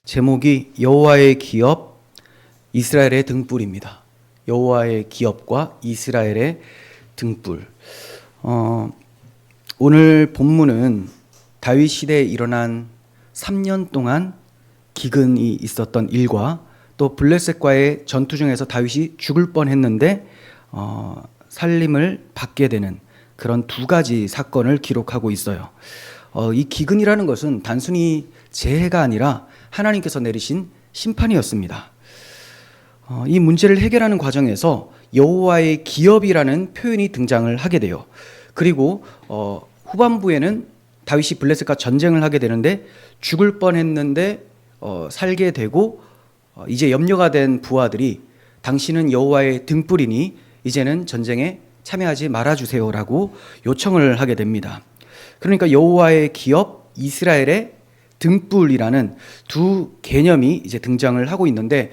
제목이 여호와의 기업, 이스라엘의 등불입니다. 여호와의 기업과 이스라엘의 등불. 오늘 본문은 다윗 시대에 일어난 3년 동안 기근이 있었던 일과 또 블레셋과의 전투 중에서 다윗이 죽을 뻔했는데 살림을 받게 되는 그런 두 가지 사건을 기록하고 있어요. 이 기근이라는 것은 단순히 재해가 아니라 하나님께서 내리신 심판이었습니다. 이 문제를 해결하는 과정에서 여호와의 기업이라는 표현이 등장을 하게 돼요. 그리고 후반부에는 다윗이 블레셋과 전쟁을 하게 되는데 죽을 뻔했는데 살게 되고 이제 염려가 된 부하들이 당신은 여호와의 등불이니 이제는 전쟁에 참여하지 말아주세요라고 요청을 하게 됩니다. 그러니까 여호와의 기업, 이스라엘의 등불이라는 두 개념이 이제 등장을 하고 있는데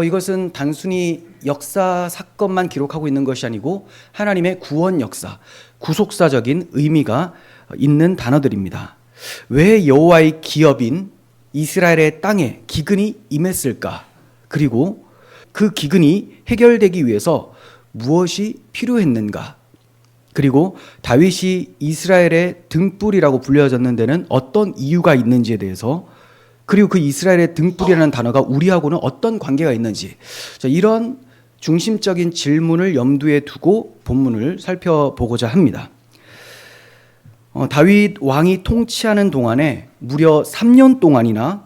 이것은 단순히 역사 사건만 기록하고 있는 것이 아니고 하나님의 구원 역사, 구속사적인 의미가 있는 단어들입니다. 왜 여호와의 기업인 이스라엘의 땅에 기근이 임했을까? 그리고 그 기근이 해결되기 위해서 무엇이 필요했는가? 그리고 다윗이 이스라엘의 등불이라고 불려졌는 데는 어떤 이유가 있는지에 대해서, 그리고 그 이스라엘의 등불이라는 단어가 우리하고는 어떤 관계가 있는지, 이런 중심적인 질문을 염두에 두고 본문을 살펴보고자 합니다. 다윗 왕이 통치하는 동안에 무려 3년 동안이나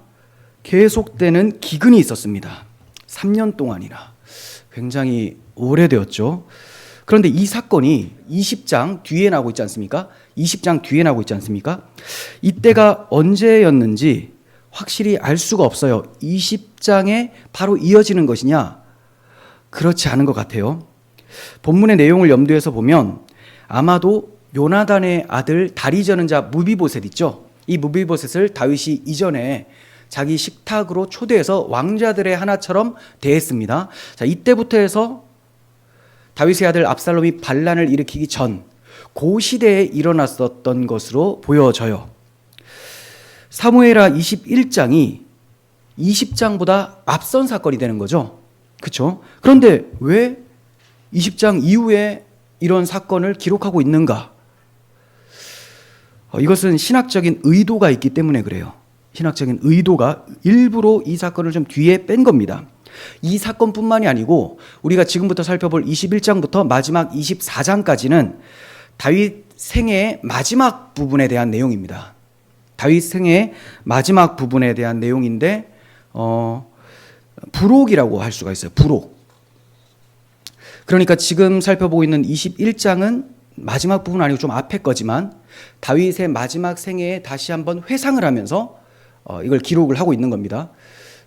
계속되는 기근이 있었습니다. 3년 동안이나 굉장히 오래되었죠. 그런데 이 사건이 20장 뒤에 나오고 있지 않습니까? 20장 뒤에 나오고 있지 않습니까? 이때가 언제였는지 확실히 알 수가 없어요. 20장에 바로 이어지는 것이냐? 그렇지 않은 것 같아요. 본문의 내용을 염두에서 보면 아마도 요나단의 아들 다리 저는 자 무비보셋 있죠? 이 무비보셋을 다윗이 이전에 자기 식탁으로 초대해서 왕자들의 하나처럼 대했습니다. 자, 이때부터 해서 다윗의 아들 압살롬이 반란을 일으키기 전 그 시대에 일어났었던 것으로 보여져요. 사무엘하 21장이 20장보다 앞선 사건이 되는 거죠. 그렇죠? 그런데 왜 20장 이후에 이런 사건을 기록하고 있는가? 이것은 신학적인 의도가 있기 때문에 그래요. 신학적인 의도가 일부러 이 사건을 좀 뒤에 뺀 겁니다. 이 사건뿐만이 아니고 우리가 지금부터 살펴볼 21장부터 마지막 24장까지는 다윗 생애의 마지막 부분에 대한 내용입니다. 다윗 생애의 마지막 부분에 대한 내용인데 부록이라고 할 수가 있어요. 부록. 그러니까 지금 살펴보고 있는 21장은 마지막 부분 아니고 좀 앞에 거지만 다윗의 마지막 생애에 다시 한번 회상을 하면서 이걸 기록을 하고 있는 겁니다.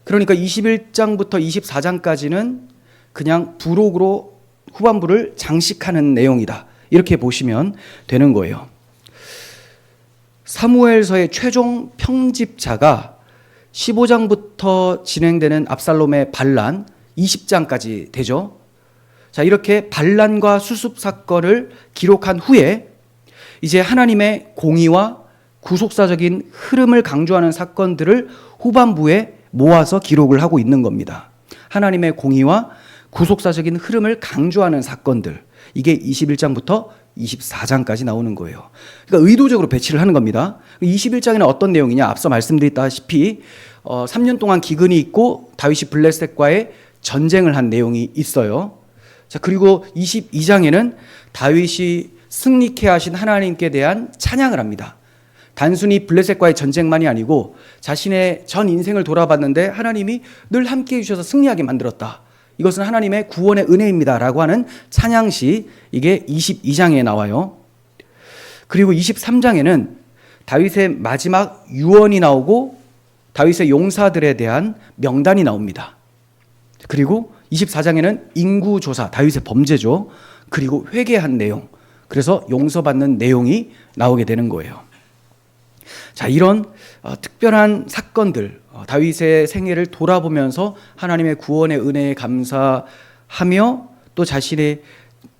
그러니까 21장부터 24장까지는 그냥 부록으로 후반부를 장식하는 내용이다. 이렇게 보시면 되는 거예요. 사무엘서의 최종 편집자가 15장부터 진행되는 압살롬의 반란 20장까지 되죠. 자, 이렇게 반란과 수습 사건을 기록한 후에 이제 하나님의 공의와 구속사적인 흐름을 강조하는 사건들을 후반부에 모아서 기록을 하고 있는 겁니다. 하나님의 공의와 구속사적인 흐름을 강조하는 사건들, 이게 21장부터 24장까지 나오는 거예요. 그러니까 의도적으로 배치를 하는 겁니다. 21장에는 어떤 내용이냐? 앞서 말씀드렸다시피 3년 동안 기근이 있고 다윗이 블레셋과의 전쟁을 한 내용이 있어요. 자, 그리고 22장에는 다윗이 승리케 하신 하나님께 대한 찬양을 합니다. 단순히 블레셋과의 전쟁만이 아니고 자신의 전 인생을 돌아봤는데 하나님이 늘 함께해 주셔서 승리하게 만들었다. 이것은 하나님의 구원의 은혜입니다 라고 하는 찬양시, 이게 22장에 나와요. 그리고 23장에는 다윗의 마지막 유언이 나오고 다윗의 용사들에 대한 명단이 나옵니다. 그리고 24장에는 인구조사, 다윗의 범죄죠. 그리고 회개한 내용, 그래서 용서받는 내용이 나오게 되는 거예요. 자, 이런 특별한 사건들, 다윗의 생애를 돌아보면서 하나님의 구원의 은혜에 감사하며 또 자신의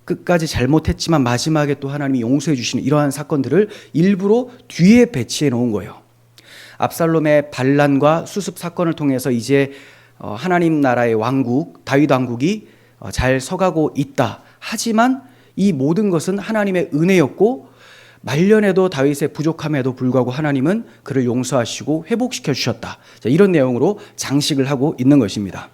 끝까지 잘못했지만 마지막에 또 하나님이 용서해 주시는 이러한 사건들을 일부러 뒤에 배치해 놓은 거예요. 압살롬의 반란과 수습 사건을 통해서 이제 하나님 나라의 왕국, 다윗 왕국이 잘 서가고 있다. 하지만 이 모든 것은 하나님의 은혜였고 말년에도 다윗의 부족함에도 불구하고 하나님은 그를 용서하시고 회복시켜 주셨다. 이런 내용으로 장식을 하고 있는 것입니다.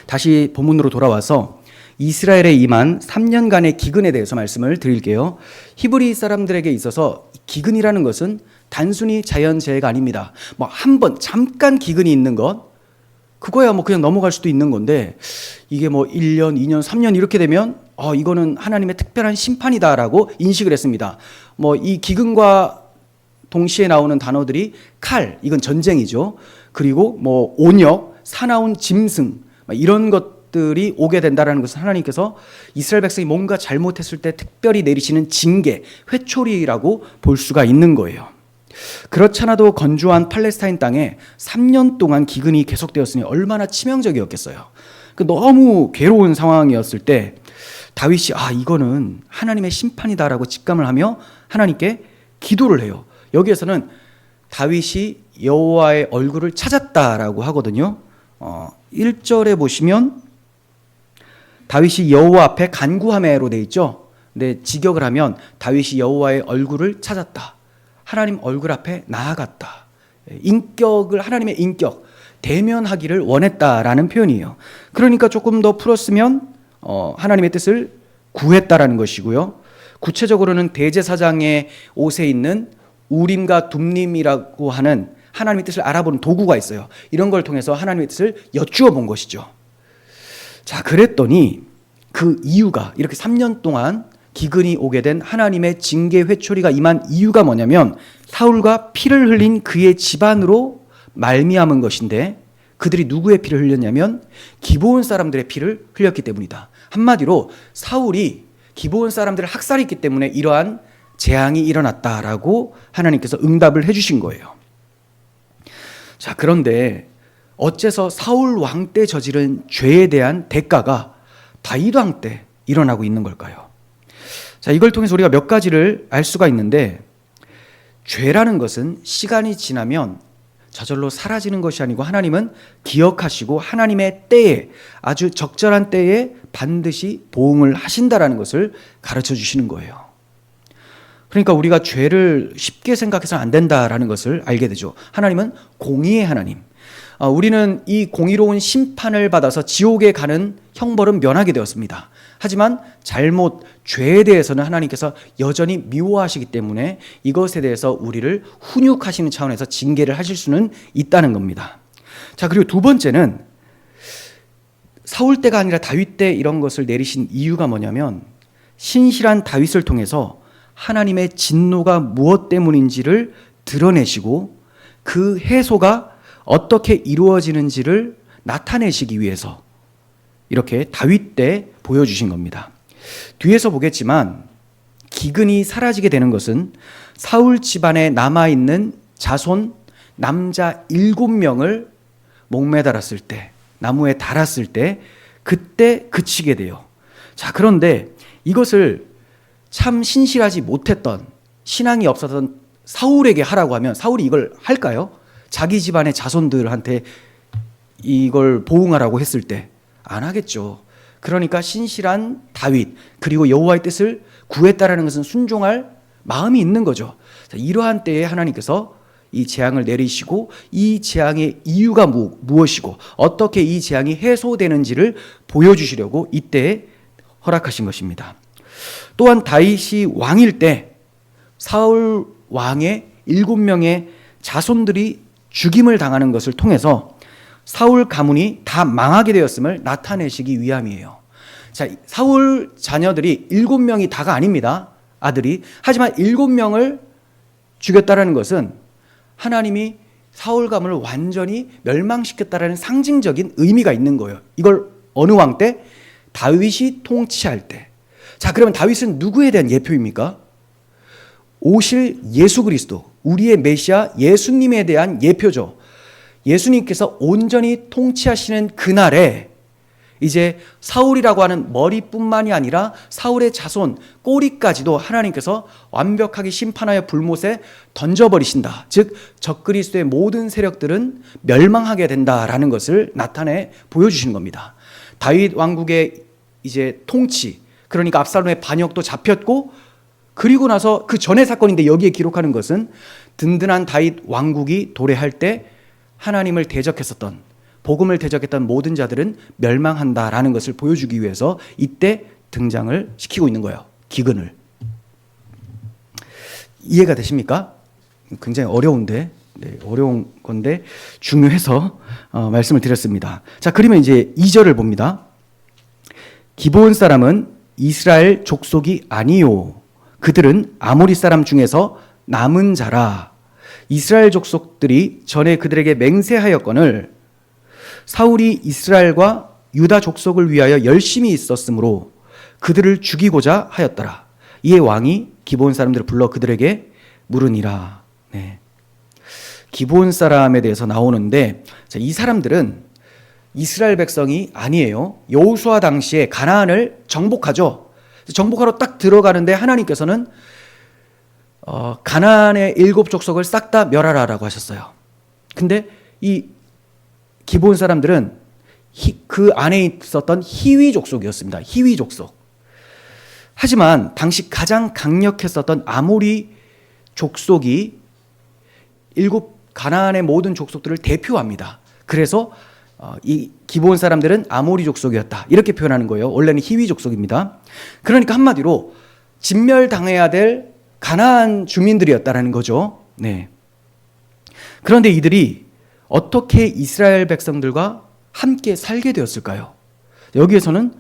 다시 본문으로 돌아와서 이스라엘에 임한 3년간의 기근에 대해서 말씀을 드릴게요. 히브리 사람들에게 있어서 기근이라는 것은 단순히 자연재해가 아닙니다. 한 번 잠깐 기근이 있는 것, 그거야 그냥 넘어갈 수도 있는 건데, 이게 1년, 2년, 3년 이렇게 되면 이거는 하나님의 특별한 심판이다라고 인식을 했습니다. 이 기근과 동시에 나오는 단어들이 칼, 이건 전쟁이죠. 그리고 온역, 사나운 짐승, 이런 것들이 오게 된다라는 것은 하나님께서 이스라엘 백성이 뭔가 잘못했을 때 특별히 내리시는 징계, 회초리라고 볼 수가 있는 거예요. 그렇잖아도 건조한 팔레스타인 땅에 3년 동안 기근이 계속되었으니 얼마나 치명적이었겠어요. 너무 괴로운 상황이었을 때 다윗이 이거는 하나님의 심판이다라고 직감을 하며 하나님께 기도를 해요. 여기에서는 다윗이 여호와의 얼굴을 찾았다라고 하거든요. 1절에 보시면 다윗이 여호와 앞에 간구하매로 돼 있죠. 근데 직역을 하면 다윗이 여호와의 얼굴을 찾았다. 하나님 얼굴 앞에 나아갔다. 인격을, 하나님의 인격, 대면하기를 원했다라는 표현이에요. 그러니까 조금 더 풀었으면 하나님의 뜻을 구했다라는 것이고요. 구체적으로는 대제사장의 옷에 있는 우림과 둠림이라고 하는 하나님의 뜻을 알아보는 도구가 있어요. 이런 걸 통해서 하나님의 뜻을 여쭈어 본 것이죠. 자, 그랬더니 그 이유가, 이렇게 3년 동안 기근이 오게 된 하나님의 징계 회초리가 임한 이유가 뭐냐면 사울과 피를 흘린 그의 집안으로 말미암은 것인데, 그들이 누구의 피를 흘렸냐면 기브온 사람들의 피를 흘렸기 때문이다. 한마디로 사울이 기브온 사람들을 학살했기 때문에 이러한 재앙이 일어났다라고 하나님께서 응답을 해주신 거예요. 자, 그런데 어째서 사울 왕 때 저지른 죄에 대한 대가가 다윗 왕 때 일어나고 있는 걸까요? 자, 이걸 통해서 우리가 몇 가지를 알 수가 있는데, 죄라는 것은 시간이 지나면 저절로 사라지는 것이 아니고 하나님은 기억하시고 하나님의 때에, 아주 적절한 때에 반드시 보응을 하신다라는 것을 가르쳐 주시는 거예요. 그러니까 우리가 죄를 쉽게 생각해서는 안 된다라는 것을 알게 되죠. 하나님은 공의의 하나님. 우리는 이 공의로운 심판을 받아서 지옥에 가는 형벌은 면하게 되었습니다. 하지만 잘못, 죄에 대해서는 하나님께서 여전히 미워하시기 때문에 이것에 대해서 우리를 훈육하시는 차원에서 징계를 하실 수는 있다는 겁니다. 자, 그리고 두 번째는 사울 때가 아니라 다윗 때 이런 것을 내리신 이유가 뭐냐면 신실한 다윗을 통해서 하나님의 진노가 무엇 때문인지를 드러내시고 그 해소가 어떻게 이루어지는지를 나타내시기 위해서 이렇게 다윗 때 보여주신 겁니다. 뒤에서 보겠지만 기근이 사라지게 되는 것은 사울 집안에 남아있는 자손 남자 7명을 목매달았을 때, 나무에 달았을 때, 그때 그치게 돼요. 자, 그런데 이것을 참 신실하지 못했던, 신앙이 없었던 사울에게 하라고 하면 사울이 이걸 할까요? 자기 집안의 자손들한테 이걸 보응하라고 했을 때 안 하겠죠. 그러니까 신실한 다윗, 그리고 여호와의 뜻을 구했다라는 것은 순종할 마음이 있는 거죠. 자, 이러한 때에 하나님께서 이 재앙을 내리시고 이 재앙의 이유가 무엇이고 어떻게 이 재앙이 해소되는지를 보여주시려고 이때에 허락하신 것입니다. 또한 다윗이 왕일 때 사울 왕의 7명의 자손들이 죽임을 당하는 것을 통해서 사울 가문이 다 망하게 되었음을 나타내시기 위함이에요. 자, 사울 자녀들이 7명이 다가 아닙니다. 아들이. 하지만 7명을 죽였다라는 것은 하나님이 사울 가문을 완전히 멸망시켰다라는 상징적인 의미가 있는 거예요. 이걸 어느 왕 때? 다윗이 통치할 때. 자, 그러면 다윗은 누구에 대한 예표입니까? 오실 예수 그리스도, 우리의 메시아 예수님에 대한 예표죠. 예수님께서 온전히 통치하시는 그날에 이제 사울이라고 하는 머리뿐만이 아니라 사울의 자손 꼬리까지도 하나님께서 완벽하게 심판하여 불못에 던져버리신다. 즉 적그리스도의 모든 세력들은 멸망하게 된다라는 것을 나타내 보여주시는 겁니다. 다윗 왕국의 이제 통치, 그러니까 압살롬의 반역도 잡혔고, 그리고 나서 그 전의 사건인데 여기에 기록하는 것은 든든한 다윗 왕국이 도래할 때 하나님을 대적했었던, 복음을 대적했던 모든 자들은 멸망한다라는 것을 보여주기 위해서 이때 등장을 시키고 있는 거예요. 기근을. 이해가 되십니까? 굉장히 어려운데, 어려운 건데 중요해서 말씀을 드렸습니다. 자, 그러면 이제 2절을 봅니다. 기브온 사람은 이스라엘 족속이 아니요, 그들은 아모리 사람 중에서 남은 자라. 이스라엘 족속들이 전에 그들에게 맹세하였거늘 사울이 이스라엘과 유다 족속을 위하여 열심히 있었으므로 그들을 죽이고자 하였더라. 이에 왕이 기브온 사람들을 불러 그들에게 물으니라. 네. 기브온 사람에 대해서 나오는데, 자, 이 사람들은 이스라엘 백성이 아니에요. 여호수아 당시에 가나안을 정복하죠. 정복하러 딱 들어가는데 하나님께서는 가나안의 7족속을 싹 다 멸하라라고 하셨어요. 근데 이 기브온 사람들은 그 안에 있었던 히위 족속이었습니다. 히위 족속. 하지만 당시 가장 강력했었던 아모리 족속이 7 가나안의 모든 족속들을 대표합니다. 그래서 이 기브온 사람들은 아모리 족속이었다, 이렇게 표현하는 거예요. 원래는 히위 족속입니다. 그러니까 한마디로 진멸당해야 될 가나안 주민들이었다라는 거죠. 네. 그런데 이들이 어떻게 이스라엘 백성들과 함께 살게 되었을까요? 여기에서는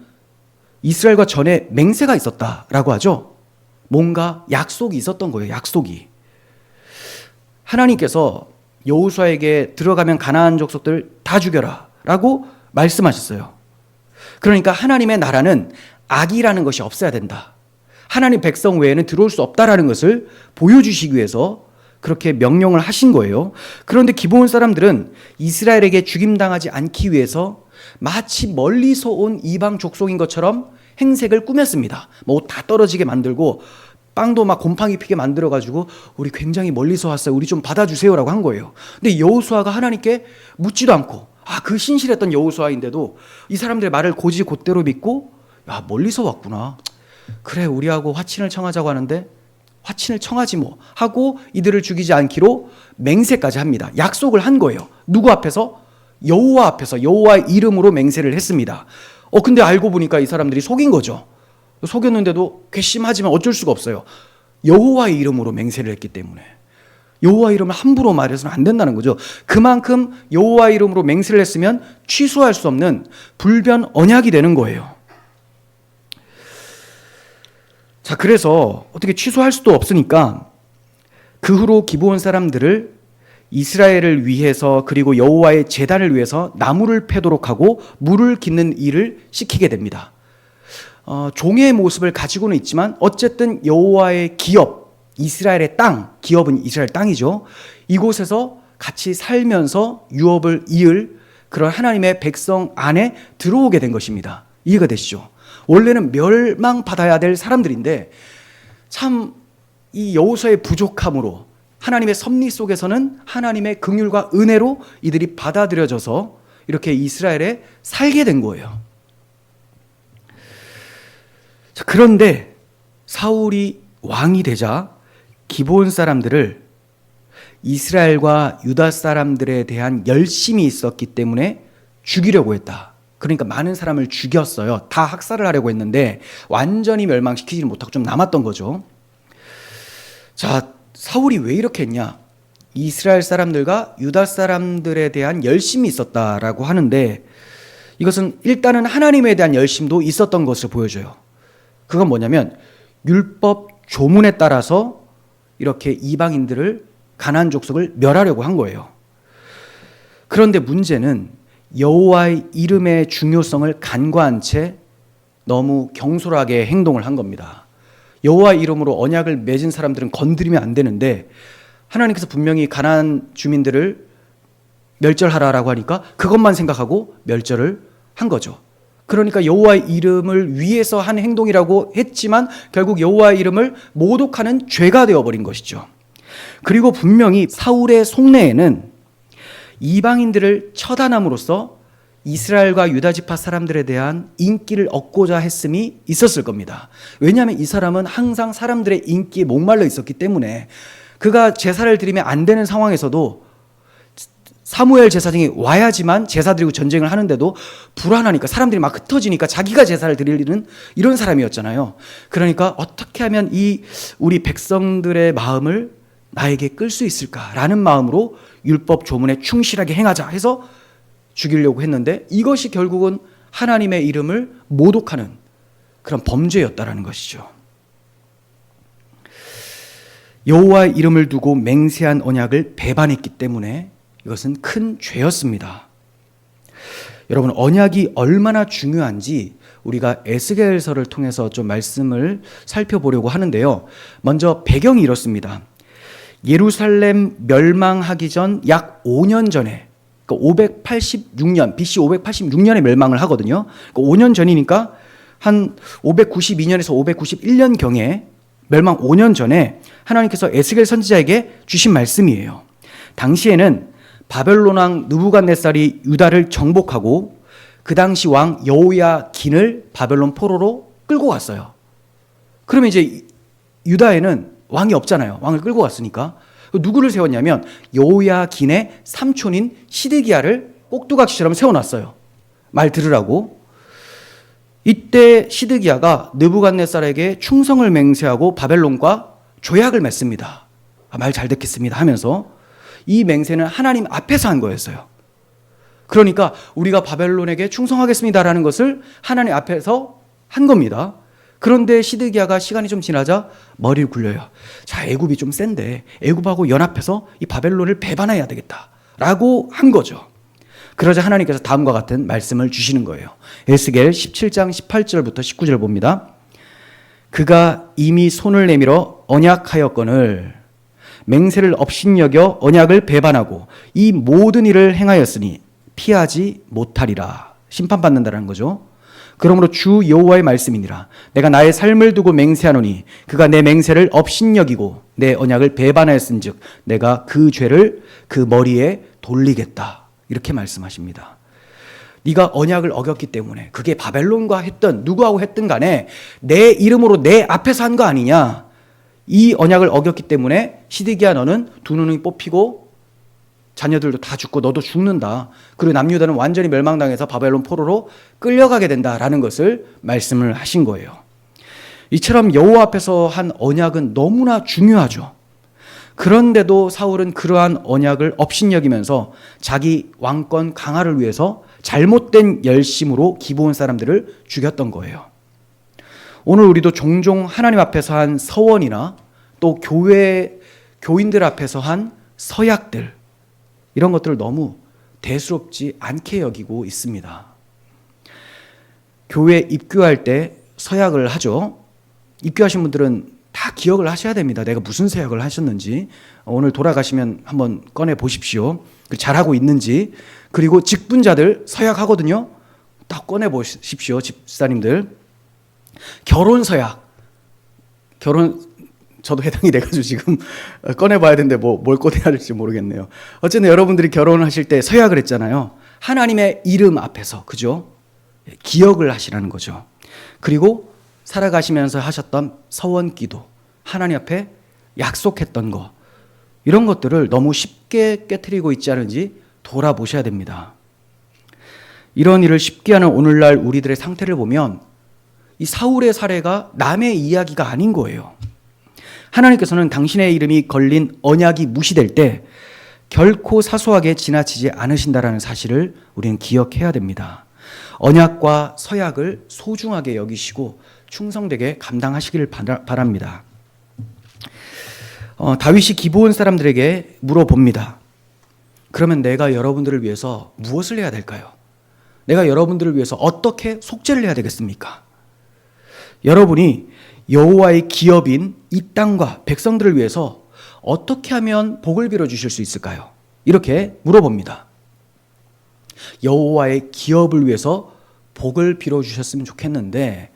이스라엘과 전에 맹세가 있었다라고 하죠. 뭔가 약속이 있었던 거예요. 약속이. 하나님께서 여호수아에게 들어가면 가나안 족속들 다 죽여라 라고 말씀하셨어요. 그러니까 하나님의 나라는 악이라는 것이 없어야 된다, 하나님 백성 외에는 들어올 수 없다라는 것을 보여주시기 위해서 그렇게 명령을 하신 거예요. 그런데 기브온 사람들은 이스라엘에게 죽임당하지 않기 위해서 마치 멀리서 온 이방 족속인 것처럼 행색을 꾸몄습니다. 뭐 다 떨어지게 만들고 빵도 막 곰팡이 피게 만들어가지고 우리 굉장히 멀리서 왔어요, 우리 좀 받아주세요라고 한 거예요. 근데 여호수아가 하나님께 묻지도 않고, 그 신실했던 여호수아인데도 이 사람들의 말을 곧대로 믿고, 야, 멀리서 왔구나, 그래 우리하고 화친을 청하자고 하는데 화친을 청하지 뭐 하고 이들을 죽이지 않기로 맹세까지 합니다. 약속을 한 거예요. 누구 앞에서? 여호와 앞에서, 여호와의 이름으로 맹세를 했습니다. 근데 알고 보니까 이 사람들이 속인 거죠. 속였는데도 괘씸하지만 어쩔 수가 없어요. 여호와의 이름으로 맹세를 했기 때문에. 여호와 이름을 함부로 말해서는 안 된다는 거죠. 그만큼 여호와 이름으로 맹세를 했으면 취소할 수 없는 불변 언약이 되는 거예요. 자, 그래서 어떻게 취소할 수도 없으니까 그 후로 기브온 사람들을 이스라엘을 위해서, 그리고 여호와의 제단을 위해서 나무를 패도록 하고 물을 깃는 일을 시키게 됩니다. 종의 모습을 가지고는 있지만 어쨌든 여호와의 기업, 이스라엘의 땅, 기업은 이스라엘 땅이죠. 이곳에서 같이 살면서 유업을 이을 그런 하나님의 백성 안에 들어오게 된 것입니다. 이해가 되시죠? 원래는 멸망받아야 될 사람들인데 참 이 여호수아의 부족함으로 하나님의 섭리 속에서는 하나님의 긍휼과 은혜로 이들이 받아들여져서 이렇게 이스라엘에 살게 된 거예요. 자, 그런데 사울이 왕이 되자 기브온 사람들을 이스라엘과 유다 사람들에 대한 열심이 있었기 때문에 죽이려고 했다. 그러니까 많은 사람을 죽였어요. 다 학살을 하려고 했는데 완전히 멸망시키지는 못하고 좀 남았던 거죠. 자, 사울이 왜 이렇게 했냐? 이스라엘 사람들과 유다 사람들에 대한 열심이 있었다라고 하는데 이것은 일단은 하나님에 대한 열심도 있었던 것을 보여줘요. 그건 뭐냐면 율법 조문에 따라서 이렇게 이방인들을, 가나안 족속을 멸하려고 한 거예요. 그런데 문제는 여호와의 이름의 중요성을 간과한 채 너무 경솔하게 행동을 한 겁니다. 여호와의 이름으로 언약을 맺은 사람들은 건드리면 안 되는데 하나님께서 분명히 가나안 주민들을 멸절하라라고 하니까 그것만 생각하고 멸절을 한 거죠. 그러니까 여호와의 이름을 위해서 한 행동이라고 했지만 결국 여호와의 이름을 모독하는 죄가 되어버린 것이죠. 그리고 분명히 사울의 속내에는 이방인들을 처단함으로써 이스라엘과 유다 지파 사람들에 대한 인기를 얻고자 했음이 있었을 겁니다. 왜냐하면 이 사람은 항상 사람들의 인기에 목말라 있었기 때문에 그가 제사를 드리면 안 되는 상황에서도 사무엘 제사장이 와야지만 제사 드리고 전쟁을 하는데도 불안하니까 사람들이 막 흩어지니까 자기가 제사를 드리는 이런 사람이었잖아요. 그러니까 어떻게 하면 이 우리 백성들의 마음을 나에게 끌 수 있을까라는 마음으로 율법 조문에 충실하게 행하자 해서 죽이려고 했는데 이것이 결국은 하나님의 이름을 모독하는 그런 범죄였다라는 것이죠. 여호와의 이름을 두고 맹세한 언약을 배반했기 때문에 이것은 큰 죄였습니다. 여러분, 언약이 얼마나 중요한지 우리가 에스겔서를 통해서 좀 말씀을 살펴보려고 하는데요. 먼저 배경이 이렇습니다. 예루살렘 멸망하기 전 약 5년 전에, 그러니까 586년, BC 586년에 멸망을 하거든요. 그러니까 5년 전이니까 한 592년에서 591년경에 멸망 5년 전에 하나님께서 에스겔 선지자에게 주신 말씀이에요. 당시에는 바벨론 왕 느부갓네살이 유다를 정복하고 그 당시 왕 여호야긴을 바벨론 포로로 끌고 갔어요. 그러면 이제 유다에는 왕이 없잖아요. 왕을 끌고 갔으니까. 누구를 세웠냐면 여호야긴의 삼촌인 시드기야를 꼭두각시처럼 세워놨어요. 말 들으라고. 이때 시드기야가 느부갓네살에게 충성을 맹세하고 바벨론과 조약을 맺습니다. 말 잘 듣겠습니다 하면서 이 맹세는 하나님 앞에서 한 거였어요. 그러니까 우리가 바벨론에게 충성하겠습니다라는 것을 하나님 앞에서 한 겁니다. 그런데 시드기야가 시간이 좀 지나자 머리를 굴려요. 자, 애굽이 좀 센데 애굽하고 연합해서 이 바벨론을 배반해야 되겠다라고 한 거죠. 그러자 하나님께서 다음과 같은 말씀을 주시는 거예요. 에스겔 17장 18절부터 19절 봅니다. 그가 이미 손을 내밀어 언약하였거늘 맹세를 업신여겨 언약을 배반하고 이 모든 일을 행하였으니 피하지 못하리라. 심판받는다는 거죠. 그러므로 주 여호와의 말씀이니라. 내가 나의 삶을 두고 맹세하노니 그가 내 맹세를 업신여기고 내 언약을 배반하였은즉 내가 그 죄를 그 머리에 돌리겠다. 이렇게 말씀하십니다. 네가 언약을 어겼기 때문에 그게 바벨론과 했든 누구하고 했든 간에 내 이름으로 내 앞에서 한 거 아니냐. 이 언약을 어겼기 때문에 시드기야 너는 두 눈이 뽑히고 자녀들도 다 죽고 너도 죽는다. 그리고 남유다는 완전히 멸망당해서 바벨론 포로로 끌려가게 된다라는 것을 말씀을 하신 거예요. 이처럼 여호와 앞에서 한 언약은 너무나 중요하죠. 그런데도 사울은 그러한 언약을 업신여기면서 자기 왕권 강화를 위해서 잘못된 열심으로 기브온 사람들을 죽였던 거예요. 오늘 우리도 종종 하나님 앞에서 한 서원이나 또 교인들 앞에서 한 서약들 이런 것들을 너무 대수롭지 않게 여기고 있습니다. 교회 입교할 때 서약을 하죠. 입교하신 분들은 다 기억을 하셔야 됩니다. 내가 무슨 서약을 하셨는지. 오늘 돌아가시면 한번 꺼내 보십시오. 잘하고 있는지. 그리고 직분자들 서약하거든요. 딱 꺼내 보십시오. 집사님들. 결혼 서약. 저도 해당이 돼가지고 지금 꺼내봐야 되는데 뭘 꺼내야 할지 모르겠네요. 어쨌든 여러분들이 결혼하실 때 서약을 했잖아요. 하나님의 이름 앞에서, 그죠? 기억을 하시라는 거죠. 그리고 살아가시면서 하셨던 서원 기도, 하나님 앞에 약속했던 거, 이런 것들을 너무 쉽게 깨트리고 있지 않은지 돌아보셔야 됩니다. 이런 일을 쉽게 하는 오늘날 우리들의 상태를 보면 이 사울의 사례가 남의 이야기가 아닌 거예요. 하나님께서는 당신의 이름이 걸린 언약이 무시될 때 결코 사소하게 지나치지 않으신다라는 사실을 우리는 기억해야 됩니다. 언약과 서약을 소중하게 여기시고 충성되게 감당하시기를 바랍니다. 다윗이 기브온 사람들에게 물어봅니다. 그러면 내가 여러분들을 위해서 무엇을 해야 될까요? 내가 여러분들을 위해서 어떻게 속죄를 해야 되겠습니까? 여러분이 여호와의 기업인 이 땅과 백성들을 위해서 어떻게 하면 복을 빌어주실 수 있을까요? 이렇게 물어봅니다. 여호와의 기업을 위해서 복을 빌어주셨으면 좋겠는데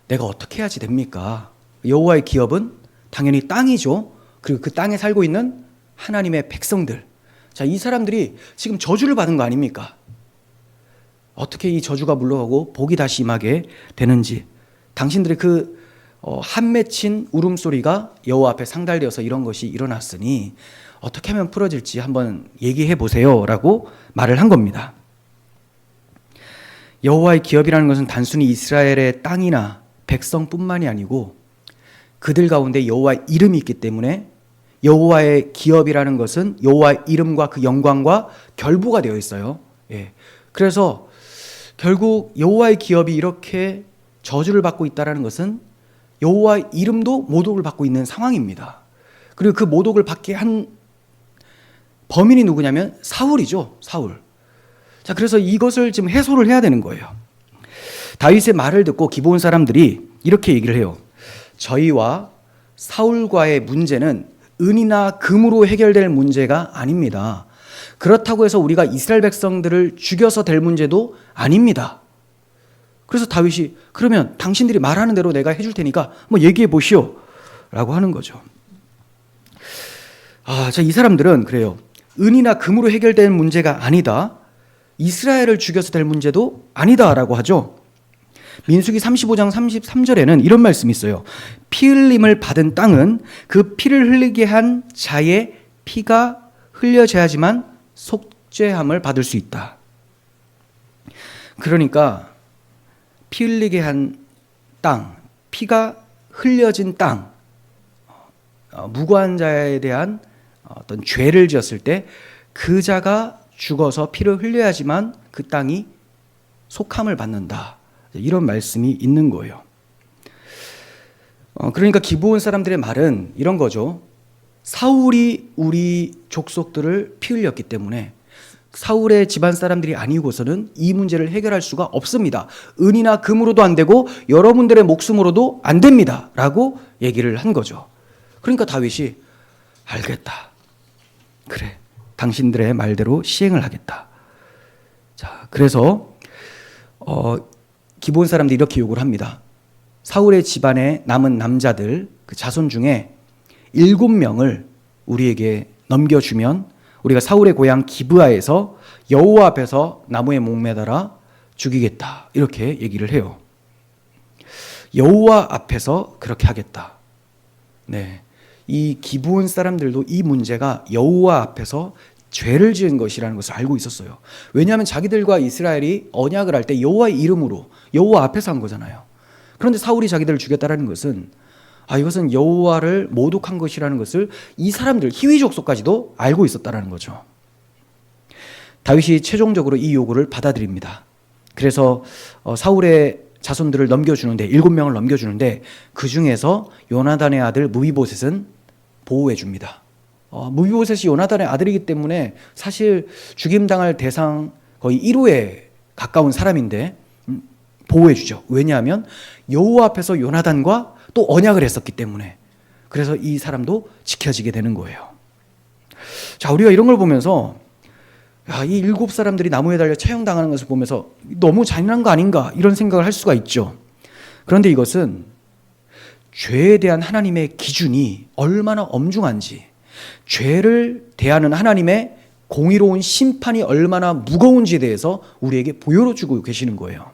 내가 어떻게 해야지 됩니까? 여호와의 기업은 당연히 땅이죠. 그리고 그 땅에 살고 있는 하나님의 백성들. 자, 이 사람들이 지금 저주를 받은 거 아닙니까? 어떻게 이 저주가 물러가고 복이 다시 임하게 되는지. 당신들의 그 한 맺힌 울음소리가 여호와 앞에 상달되어서 이런 것이 일어났으니 어떻게 하면 풀어질지 한번 얘기해 보세요 라고 말을 한 겁니다. 여호와의 기업이라는 것은 단순히 이스라엘의 땅이나 백성뿐만이 아니고 그들 가운데 여호와의 이름이 있기 때문에 여호와의 기업이라는 것은 여호와의 이름과 그 영광과 결부가 되어 있어요. 예. 그래서 결국 여호와의 기업이 이렇게 저주를 받고 있다는 것은 여호와의 이름도 모독을 받고 있는 상황입니다. 그리고 그 모독을 받게 한 범인이 누구냐면 사울이죠. 사울. 자, 그래서 이것을 지금 해소를 해야 되는 거예요. 다윗의 말을 듣고 기브온 사람들이 이렇게 얘기를 해요. 저희와 사울과의 문제는 은이나 금으로 해결될 문제가 아닙니다. 그렇다고 해서 우리가 이스라엘 백성들을 죽여서 될 문제도 아닙니다. 그래서 다윗이 그러면 당신들이 말하는 대로 내가 해줄 테니까 뭐 얘기해 보시오 라고 하는 거죠. 자, 이 사람들은 그래요. 은이나 금으로 해결될 문제가 아니다. 이스라엘을 죽여서 될 문제도 아니다라고 하죠. 민수기 35장 33절에는 이런 말씀이 있어요. 피 흘림을 받은 땅은 그 피를 흘리게 한 자의 피가 흘려져야지만 속죄함을 받을 수 있다. 그러니까 피 흘리게 한 땅, 피가 흘려진 땅, 무고한 자에 대한 어떤 죄를 지었을 때 그 자가 죽어서 피를 흘려야지만 그 땅이 속함을 받는다. 이런 말씀이 있는 거예요. 그러니까 기브온 사람들의 말은 이런 거죠. 사울이 우리 족속들을 피 흘렸기 때문에 사울의 집안 사람들이 아니고서는 이 문제를 해결할 수가 없습니다. 은이나 금으로도 안 되고 여러분들의 목숨으로도 안 됩니다. 라고 얘기를 한 거죠. 그러니까 다윗이 알겠다. 그래. 당신들의 말대로 시행을 하겠다. 자, 그래서 기브온 사람들이 이렇게 요구를 합니다. 사울의 집안에 남은 남자들 그 자손 중에 7명을 우리에게 넘겨주면 우리가 사울의 고향 기브아에서 여호와 앞에서 나무에 목매달아 죽이겠다. 이렇게 얘기를 해요. 여호와 앞에서 그렇게 하겠다. 네, 이 기브온 사람들도 이 문제가 여호와 앞에서 죄를 지은 것이라는 것을 알고 있었어요. 왜냐하면 자기들과 이스라엘이 언약을 할 때 여호와의 이름으로 여호와 앞에서 한 거잖아요. 그런데 사울이 자기들을 죽였다는 것은 이것은 여호와를 모독한 것이라는 것을 이 사람들 히위 족속까지도 알고 있었다는 거죠. 다윗이 최종적으로 이 요구를 받아들입니다. 그래서 사울의 자손들을 넘겨주는데 7명을 넘겨주는데 그 중에서 요나단의 아들 무비보셋은 보호해 줍니다. 무비보셋이 요나단의 아들이기 때문에 사실 죽임당할 대상 거의 1호에 가까운 사람인데 보호해 주죠. 왜냐하면 여호와 앞에서 요나단과 또 언약을 했었기 때문에. 그래서 이 사람도 지켜지게 되는 거예요. 자, 우리가 이런 걸 보면서 이 7사람들이 나무에 달려 처형당하는 것을 보면서 너무 잔인한 거 아닌가 이런 생각을 할 수가 있죠. 그런데 이것은 죄에 대한 하나님의 기준이 얼마나 엄중한지, 죄를 대하는 하나님의 공의로운 심판이 얼마나 무거운지에 대해서 우리에게 보여주고 계시는 거예요.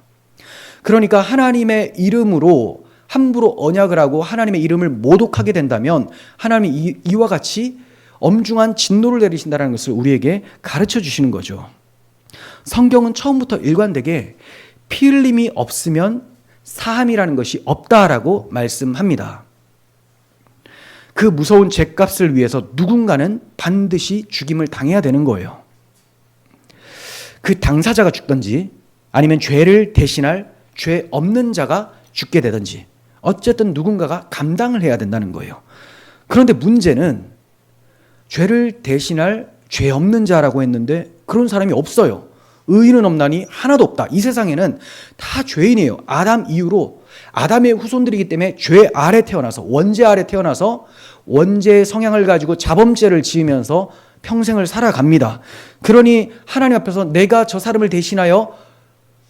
그러니까 하나님의 이름으로 함부로 언약을 하고 하나님의 이름을 모독하게 된다면 하나님이 이와 같이 엄중한 진노를 내리신다는 것을 우리에게 가르쳐 주시는 거죠. 성경은 처음부터 일관되게 피 흘림이 없으면 사함이라는 것이 없다라고 말씀합니다. 그 무서운 죄값을 위해서 누군가는 반드시 죽임을 당해야 되는 거예요. 그 당사자가 죽든지 아니면 죄를 대신할 죄 없는 자가 죽게 되든지 어쨌든 누군가가 감당을 해야 된다는 거예요. 그런데 문제는 죄를 대신할 죄 없는 자라고 했는데 그런 사람이 없어요. 의인은 없나니 하나도 없다. 이 세상에는 다 죄인이에요. 아담 이후로 아담의 후손들이기 때문에 죄 아래 태어나서 원죄 아래 태어나서 원죄의 성향을 가지고 자범죄를 지으면서 평생을 살아갑니다. 그러니 하나님 앞에서 내가 저 사람을 대신하여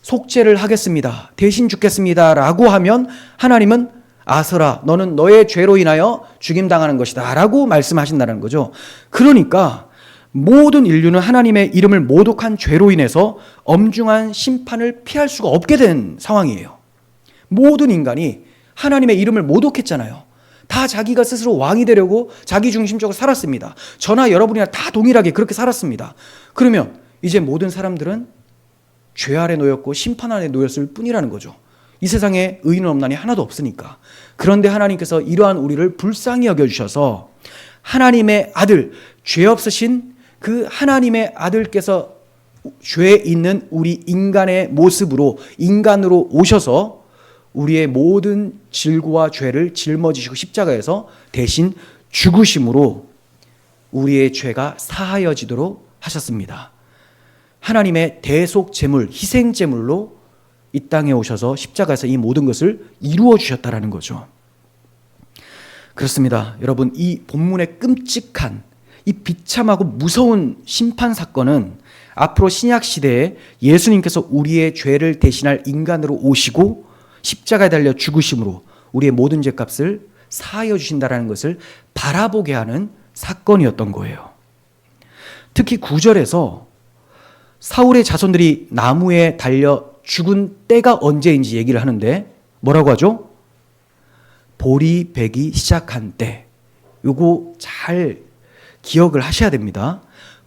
속죄를 하겠습니다. 대신 죽겠습니다. 라고 하면 하나님은 아서라, 너는 너의 죄로 인하여 죽임당하는 것이다. 라고 말씀하신다는 거죠. 그러니까 모든 인류는 하나님의 이름을 모독한 죄로 인해서 엄중한 심판을 피할 수가 없게 된 상황이에요. 모든 인간이 하나님의 이름을 모독했잖아요. 다 자기가 스스로 왕이 되려고 자기 중심적으로 살았습니다. 저나 여러분이나 다 동일하게 그렇게 살았습니다. 그러면 이제 모든 사람들은 죄 아래 놓였고 심판 아래 놓였을 뿐이라는 거죠. 이 세상에 의인은 없나니 하나도 없으니까. 그런데 하나님께서 이러한 우리를 불쌍히 여겨주셔서 하나님의 아들, 죄 없으신 그 하나님의 아들께서 죄 있는 우리 인간의 모습으로, 인간으로 오셔서 우리의 모든 질고와 죄를 짊어지시고 십자가에서 대신 죽으심으로 우리의 죄가 사하여지도록 하셨습니다. 하나님의 대속 제물, 희생 제물로 이 땅에 오셔서 십자가에서 이 모든 것을 이루어 주셨다라는 거죠. 그렇습니다. 여러분, 이 본문의 끔찍한 이 비참하고 무서운 심판 사건은 앞으로 신약 시대에 예수님께서 우리의 죄를 대신할 인간으로 오시고 십자가에 달려 죽으심으로 우리의 모든 죄값을 사하여 주신다라는 것을 바라보게 하는 사건이었던 거예요. 특히 9절에서 사울의 자손들이 나무에 달려 죽은 때가 언제인지 얘기를 하는데 뭐라고 하죠? 보리 배기 시작한 때. 요거 잘 기억을 하셔야 됩니다.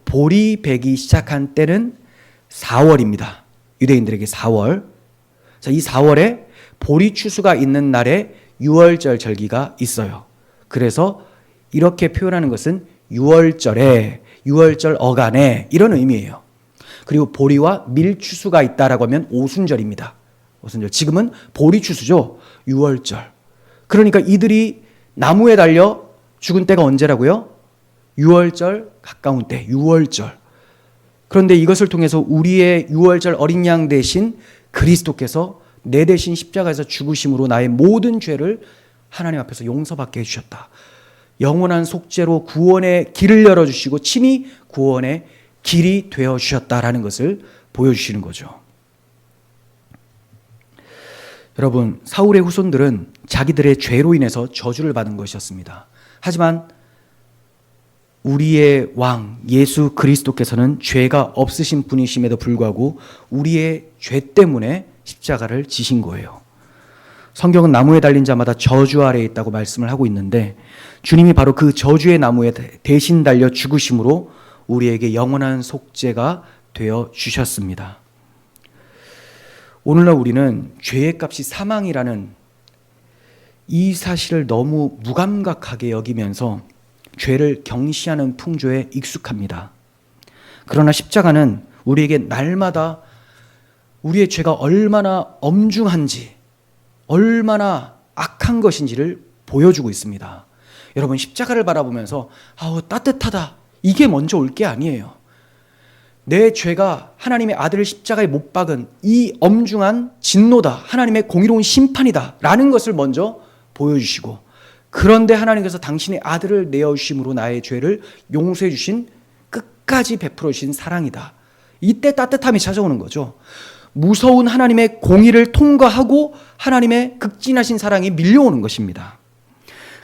보리 배기 시작한 때는 4월입니다. 유대인들에게 4월. 자, 이 4월에 보리 추수가 있는 날에 유월절 절기가 있어요. 그래서 이렇게 표현하는 것은 유월절에, 유월절 어간에 이런 의미예요. 그리고 보리와 밀 추수가 있다라고 하면 오순절입니다. 오순절. 지금은 보리 추수죠. 유월절. 그러니까 이들이 나무에 달려 죽은 때가 언제라고요? 유월절 가까운 때, 유월절. 그런데 이것을 통해서 우리의 유월절 어린 양 대신 그리스도께서 내 대신 십자가에서 죽으심으로 나의 모든 죄를 하나님 앞에서 용서받게 해주셨다. 영원한 속죄로 구원의 길을 열어주시고 친히 구원의 길이 되어주셨다라는 것을 보여주시는 거죠. 여러분, 사울의 후손들은 자기들의 죄로 인해서 저주를 받은 것이었습니다. 하지만 우리의 왕 예수 그리스도께서는 죄가 없으신 분이심에도 불구하고 우리의 죄 때문에 십자가를 지신 거예요. 성경은 나무에 달린 자마다 저주 아래에 있다고 말씀을 하고 있는데 주님이 바로 그 저주의 나무에 대신 달려 죽으심으로 우리에게 영원한 속죄가 되어 주셨습니다. 오늘날 우리는 죄의 값이 사망이라는 이 사실을 너무 무감각하게 여기면서 죄를 경시하는 풍조에 익숙합니다. 그러나 십자가는 우리에게 날마다 우리의 죄가 얼마나 엄중한지, 얼마나 악한 것인지를 보여주고 있습니다. 여러분, 십자가를 바라보면서 아우 따뜻하다, 이게 먼저 올 게 아니에요. 내 죄가 하나님의 아들을 십자가에 못 박은 이 엄중한 진노다, 하나님의 공의로운 심판이다 라는 것을 먼저 보여주시고, 그런데 하나님께서 당신의 아들을 내어주심으로 나의 죄를 용서해 주신, 끝까지 베풀어 주신 사랑이다. 이때 따뜻함이 찾아오는 거죠. 무서운 하나님의 공의를 통과하고 하나님의 극진하신 사랑이 밀려오는 것입니다.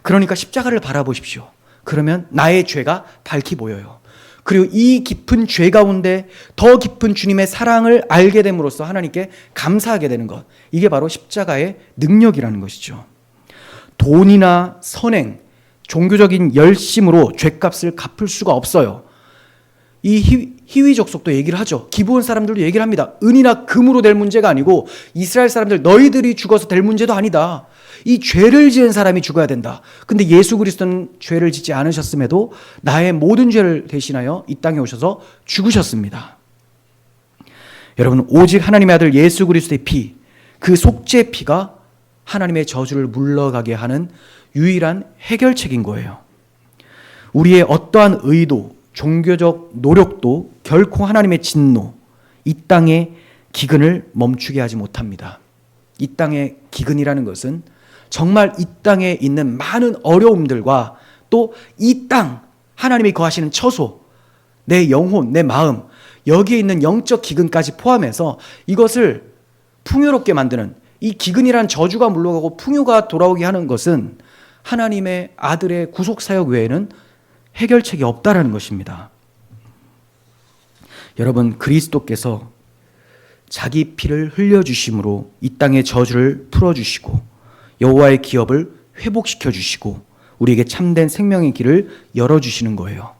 그러니까 십자가를 바라보십시오. 그러면 나의 죄가 밝히 보여요. 그리고 이 깊은 죄 가운데 더 깊은 주님의 사랑을 알게 됨으로써 하나님께 감사하게 되는 것, 이게 바로 십자가의 능력이라는 것이죠. 돈이나 선행, 종교적인 열심으로 죄값을 갚을 수가 없어요. 이 희위족속도 얘기를 하죠. 기브온 사람들도 얘기를 합니다. 은이나 금으로 될 문제가 아니고 이스라엘 사람들 너희들이 죽어서 될 문제도 아니다. 이 죄를 지은 사람이 죽어야 된다. 근데 예수 그리스도는 죄를 짓지 않으셨음에도 나의 모든 죄를 대신하여 이 땅에 오셔서 죽으셨습니다. 여러분, 오직 하나님의 아들 예수 그리스도의 피, 그 속죄 피가 하나님의 저주를 물러가게 하는 유일한 해결책인 거예요. 우리의 어떠한 의도, 종교적 노력도 결코 하나님의 진노, 이 땅의 기근을 멈추게 하지 못합니다. 이 땅의 기근이라는 것은 정말 이 땅에 있는 많은 어려움들과 또 이 땅, 하나님이 거하시는 처소, 내 영혼, 내 마음, 여기에 있는 영적 기근까지 포함해서 이것을 풍요롭게 만드는 이 기근이란 저주가 물러가고 풍요가 돌아오게 하는 것은 하나님의 아들의 구속사역 외에는 해결책이 없다라는 것입니다. 여러분, 그리스도께서 자기 피를 흘려주심으로 이 땅의 저주를 풀어주시고 여호와의 기업을 회복시켜 주시고 우리에게 참된 생명의 길을 열어주시는 거예요.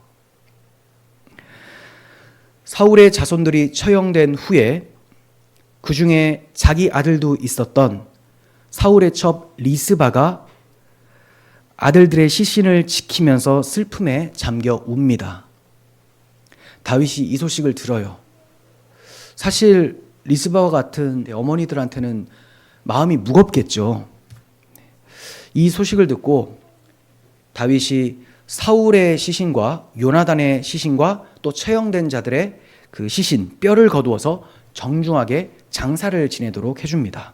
사울의 자손들이 처형된 후에 그 중에 자기 아들도 있었던 사울의 첩 리스바가 아들들의 시신을 지키면서 슬픔에 잠겨 웁니다. 다윗이 이 소식을 들어요. 사실 리스바와 같은 어머니들한테는 마음이 무겁겠죠. 이 소식을 듣고 다윗이 사울의 시신과 요나단의 시신과 또 처형된 자들의 그 시신, 뼈를 거두어서 정중하게 장사를 지내도록 해줍니다.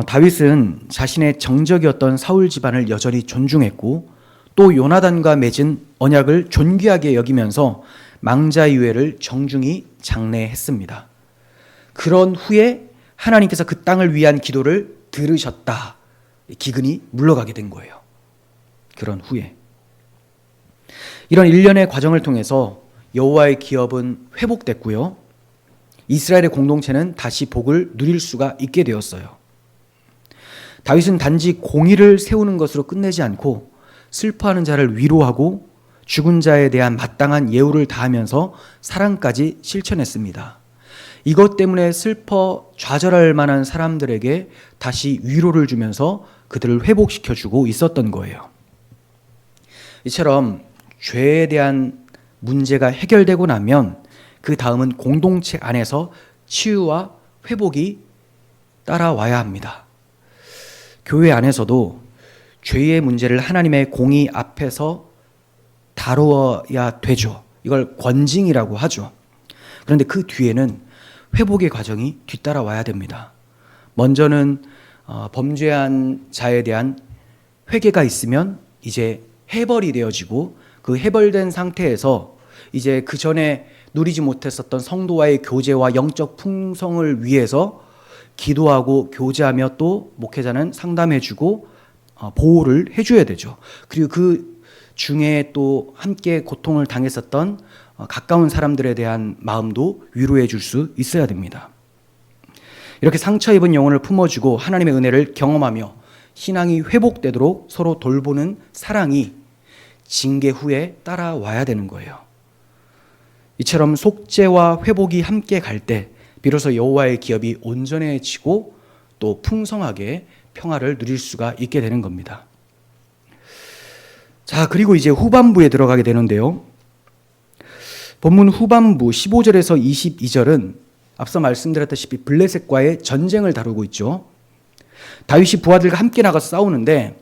다윗은 자신의 정적이었던 사울 집안을 여전히 존중했고 또 요나단과 맺은 언약을 존귀하게 여기면서 망자유해를 정중히 장례했습니다. 그런 후에 하나님께서 그 땅을 위한 기도를 들으셨다. 기근이 물러가게 된 거예요. 그런 후에 이런 일련의 과정을 통해서 여호와의 기업은 회복됐고요. 이스라엘의 공동체는 다시 복을 누릴 수가 있게 되었어요. 다윗은 단지 공의를 세우는 것으로 끝내지 않고 슬퍼하는 자를 위로하고 죽은 자에 대한 마땅한 예우를 다하면서 사랑까지 실천했습니다. 이것 때문에 슬퍼 좌절할 만한 사람들에게 다시 위로를 주면서 그들을 회복시켜주고 있었던 거예요. 이처럼 죄에 대한 문제가 해결되고 나면 그 다음은 공동체 안에서 치유와 회복이 따라와야 합니다. 교회 안에서도 죄의 문제를 하나님의 공의 앞에서 다루어야 되죠. 이걸 권징이라고 하죠. 그런데 그 뒤에는 회복의 과정이 뒤따라와야 됩니다. 먼저는 범죄한 자에 대한 회개가 있으면 이제 해벌이 되어지고 그 해벌된 상태에서 이제 그 전에 누리지 못했었던 성도와의 교제와 영적 풍성을 위해서 기도하고 교제하며 또 목회자는 상담해주고 보호를 해줘야 되죠. 그리고 그 중에 또 함께 고통을 당했었던 가까운 사람들에 대한 마음도 위로해 줄 수 있어야 됩니다. 이렇게 상처 입은 영혼을 품어주고 하나님의 은혜를 경험하며 신앙이 회복되도록 서로 돌보는 사랑이 징계 후에 따라와야 되는 거예요. 이처럼 속죄와 회복이 함께 갈 때 비로소 여호와의 기업이 온전해지고 또 풍성하게 평화를 누릴 수가 있게 되는 겁니다. 자, 그리고 이제 후반부에 들어가게 되는데요. 본문 후반부 15절에서 22절은 앞서 말씀드렸다시피 블레셋과의 전쟁을 다루고 있죠. 다윗이 부하들과 함께 나가서 싸우는데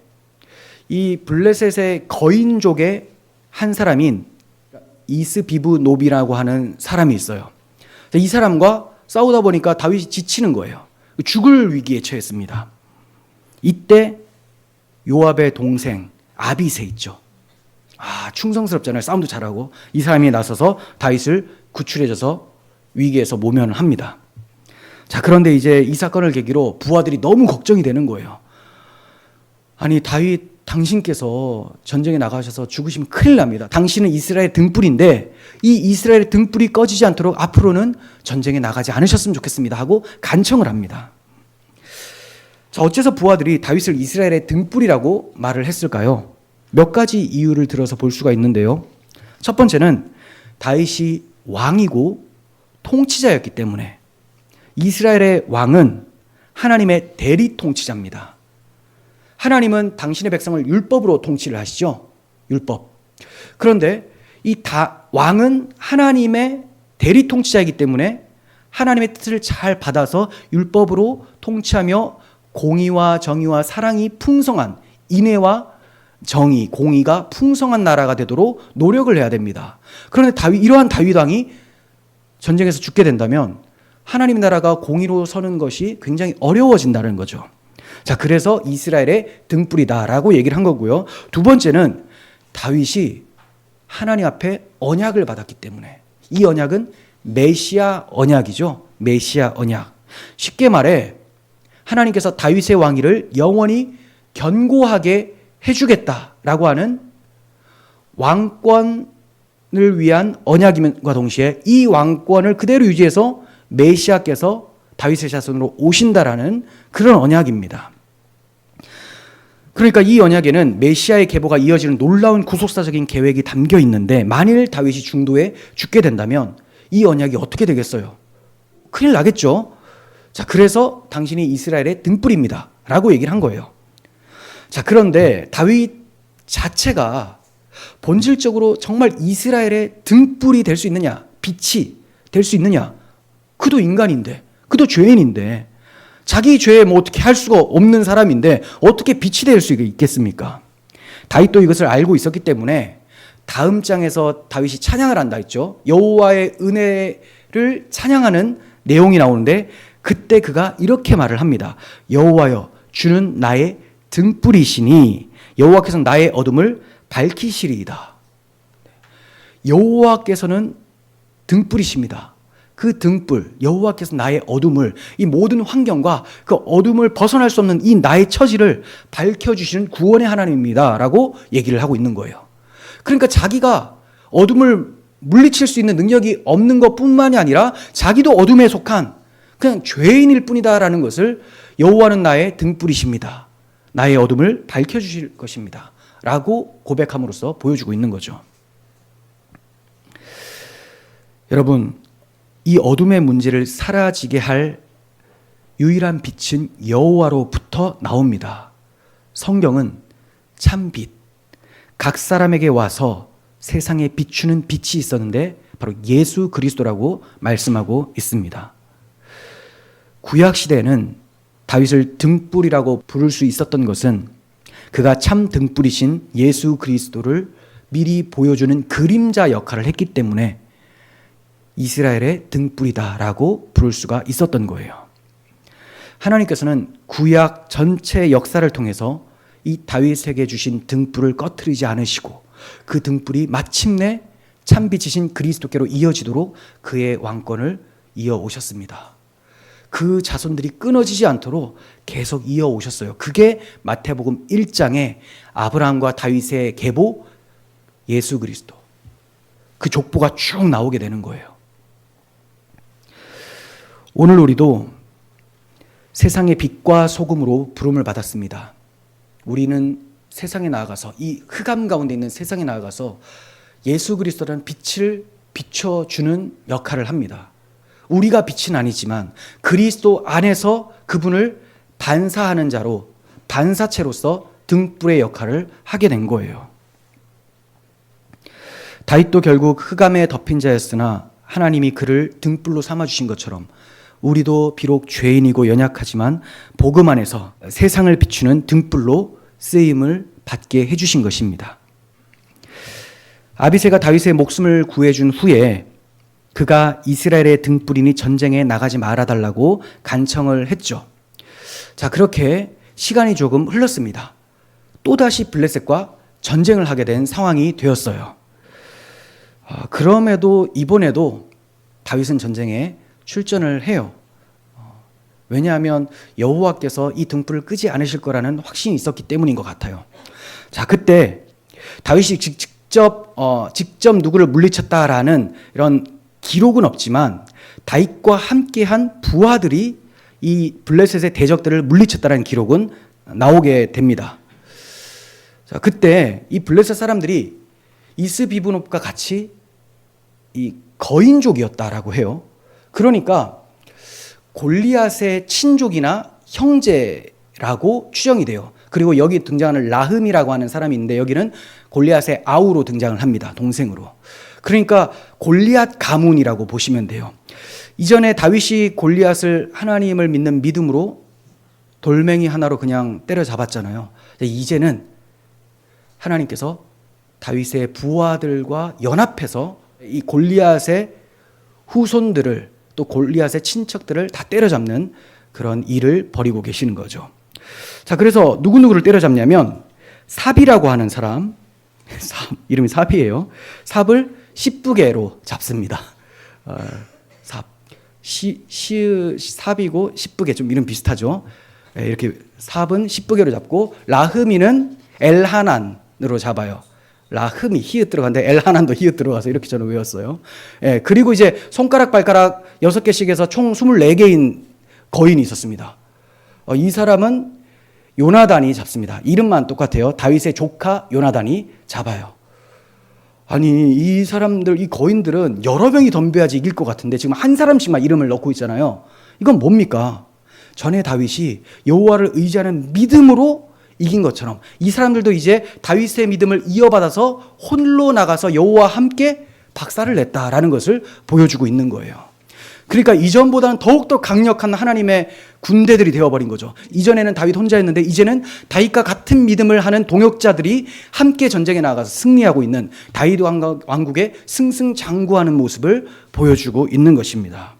이 블레셋의 거인족의 한 사람인 이스비브노비라고 하는 사람이 있어요. 이 사람과 싸우다 보니까 다윗이 지치는 거예요. 죽을 위기에 처했습니다. 이때 요압의 동생 아비새 있죠. 충성스럽잖아요. 싸움도 잘하고. 이 사람이 나서서 다윗을 구출해줘서 위기에서 모면을 합니다. 자, 그런데 이제 이 사건을 계기로 부하들이 너무 걱정이 되는 거예요. 아니, 다윗 당신께서 전쟁에 나가셔서 죽으시면 큰일 납니다. 당신은 이스라엘 등불인데 이 이스라엘의 등불이 꺼지지 않도록 앞으로는 전쟁에 나가지 않으셨으면 좋겠습니다 하고 간청을 합니다. 자, 어째서 부하들이 다윗을 이스라엘의 등불이라고 말을 했을까요? 몇 가지 이유를 들어서 볼 수가 있는데요. 첫 번째는 다윗이 왕이고 통치자였기 때문에 이스라엘의 왕은 하나님의 대리 통치자입니다. 하나님은 당신의 백성을 율법으로 통치를 하시죠. 율법. 그런데 이 왕은 하나님의 대리 통치자이기 때문에 하나님의 뜻을 잘 받아서 율법으로 통치하며 공의와 정의와 사랑이 풍성한 인애와 정의, 공의가 풍성한 나라가 되도록 노력을 해야 됩니다. 그런데 이러한 다윗 왕이 전쟁에서 죽게 된다면 하나님 나라가 공의로 서는 것이 굉장히 어려워진다는 거죠. 자, 그래서 이스라엘의 등불이다라고 얘기를 한 거고요. 두 번째는 다윗이 하나님 앞에 언약을 받았기 때문에 이 언약은 메시아 언약이죠. 메시아 언약. 쉽게 말해 하나님께서 다윗의 왕위를 영원히 견고하게 해주겠다라고 하는 왕권을 위한 언약임과 동시에 이 왕권을 그대로 유지해서 메시아께서 다윗의 자손으로 오신다라는 그런 언약입니다. 그러니까 이 언약에는 메시아의 계보가 이어지는 놀라운 구속사적인 계획이 담겨 있는데, 만일 다윗이 중도에 죽게 된다면 이 언약이 어떻게 되겠어요? 큰일 나겠죠. 자, 그래서 당신이 이스라엘의 등불입니다 라고 얘기를 한 거예요. 자, 그런데 다윗 자체가 본질적으로 정말 이스라엘의 등불이 될 수 있느냐, 빛이 될 수 있느냐? 그도 인간인데, 그도 죄인인데, 자기 죄에 뭐 어떻게 할 수가 없는 사람인데 어떻게 빛이 될 수 있겠습니까? 다윗도 이것을 알고 있었기 때문에 다음 장에서 다윗이 찬양을 한다 했죠. 여호와의 은혜를 찬양하는 내용이 나오는데, 그때 그가 이렇게 말을 합니다. 여호와여, 주는 나의 등불이시니 여호와께서는 나의 어둠을 밝히시리이다. 여호와께서는 등불이십니다. 그 등불, 여호와께서 나의 어둠을, 이 모든 환경과 그 어둠을 벗어날 수 없는 이 나의 처지를 밝혀주시는 구원의 하나님입니다 라고 얘기를 하고 있는 거예요. 그러니까 자기가 어둠을 물리칠 수 있는 능력이 없는 것뿐만이 아니라 자기도 어둠에 속한 그냥 죄인일 뿐이다라는 것을, 여호와는 나의 등불이십니다, 나의 어둠을 밝혀주실 것입니다 라고 고백함으로써 보여주고 있는 거죠. 여러분, 이 어둠의 문제를 사라지게 할 유일한 빛은 여호와로부터 나옵니다. 성경은 참 빛, 각 사람에게 와서 세상에 비추는 빛이 있었는데 바로 예수 그리스도라고 말씀하고 있습니다. 구약 시대에는 다윗을 등불이라고 부를 수 있었던 것은 그가 참 등불이신 예수 그리스도를 미리 보여주는 그림자 역할을 했기 때문에 이스라엘의 등불이다라고 부를 수가 있었던 거예요. 하나님께서는 구약 전체 역사를 통해서 이 다윗에게 주신 등불을 꺼트리지 않으시고 그 등불이 마침내 참빛이신 그리스도께로 이어지도록 그의 왕권을 이어오셨습니다. 그 자손들이 끊어지지 않도록 계속 이어오셨어요. 그게 마태복음 1장에 아브라함과 다윗의 계보 예수 그리스도, 그 족보가 쭉 나오게 되는 거예요. 오늘 우리도 세상의 빛과 소금으로 부름을 받았습니다. 우리는 세상에 나아가서, 이 흑암 가운데 있는 세상에 나아가서 예수 그리스도라는 빛을 비춰주는 역할을 합니다. 우리가 빛은 아니지만 그리스도 안에서 그분을 반사하는 자로, 반사체로서 등불의 역할을 하게 된 거예요. 다윗도 결국 흑암에 덮인 자였으나 하나님이 그를 등불로 삼아주신 것처럼 우리도 비록 죄인이고 연약하지만 복음 안에서 세상을 비추는 등불로 쓰임을 받게 해주신 것입니다. 아비새가 다윗의 목숨을 구해준 후에 그가 이스라엘의 등불이니 전쟁에 나가지 말아달라고 간청을 했죠. 자, 그렇게 시간이 조금 흘렀습니다. 또다시 블레셋과 전쟁을 하게 된 상황이 되었어요. 그럼에도 이번에도 다윗은 전쟁에 출전을 해요. 왜냐하면 여호와께서 이 등불을 끄지 않으실 거라는 확신이 있었기 때문인 것 같아요. 자, 그때 다윗이 직접 누구를 물리쳤다라는 이런 기록은 없지만 다윗과 함께한 부하들이 이 블레셋의 대적들을 물리쳤다라는 기록은 나오게 됩니다. 자, 그때 이 블레셋 사람들이 이스비브놉과 같이 이 거인족이었다라고 해요. 그러니까 골리앗의 친족이나 형제라고 추정이 돼요. 그리고 여기 등장하는 라흠이라고 하는 사람이 있는데 여기는 골리앗의 아우로 등장을 합니다. 동생으로. 그러니까 골리앗 가문이라고 보시면 돼요. 이전에 다윗이 골리앗을 하나님을 믿는 믿음으로 돌멩이 하나로 그냥 때려잡았잖아요. 이제는 하나님께서 다윗의 부하들과 연합해서 이 골리앗의 후손들을, 또 골리앗의 친척들을 다 때려잡는 그런 일을 벌이고 계시는 거죠. 자, 그래서 누구누구를 때려잡냐면 삽이라고 하는 사람, 이름이 삽이에요. 삽을 10부개로 잡습니다. 삽. 삽이고 십부개 좀 이름 비슷하죠. 이렇게 삽은 십부개로 잡고 라흐미는 엘하난으로 잡아요. 라흐미 히읗 들어가는데 엘하난도 히읗 들어가서 이렇게 저는 외웠어요. 그리고 이제 손가락 발가락 6개씩 해서 총 24개인 거인이 있었습니다. 이 사람은 요나단이 잡습니다. 이름만 똑같아요. 다윗의 조카 요나단이 잡아요. 아니 이 사람들 이 거인들은 여러 명이 덤벼야지 이길 것 같은데 지금 한 사람씩만 이름을 넣고 있잖아요. 이건 뭡니까? 전에 다윗이 여호와를 의지하는 믿음으로 이긴 것처럼 이 사람들도 이제 다윗의 믿음을 이어받아서 홀로 나가서 여호와와 함께 박살을 냈다라는 것을 보여주고 있는 거예요. 그러니까 이전보다는 더욱더 강력한 하나님의 군대들이 되어버린 거죠. 이전에는 다윗 혼자였는데 이제는 다윗과 같은 믿음을 하는 동역자들이 함께 전쟁에 나가서 승리하고 있는 다윗 왕국의 승승장구하는 모습을 보여주고 있는 것입니다.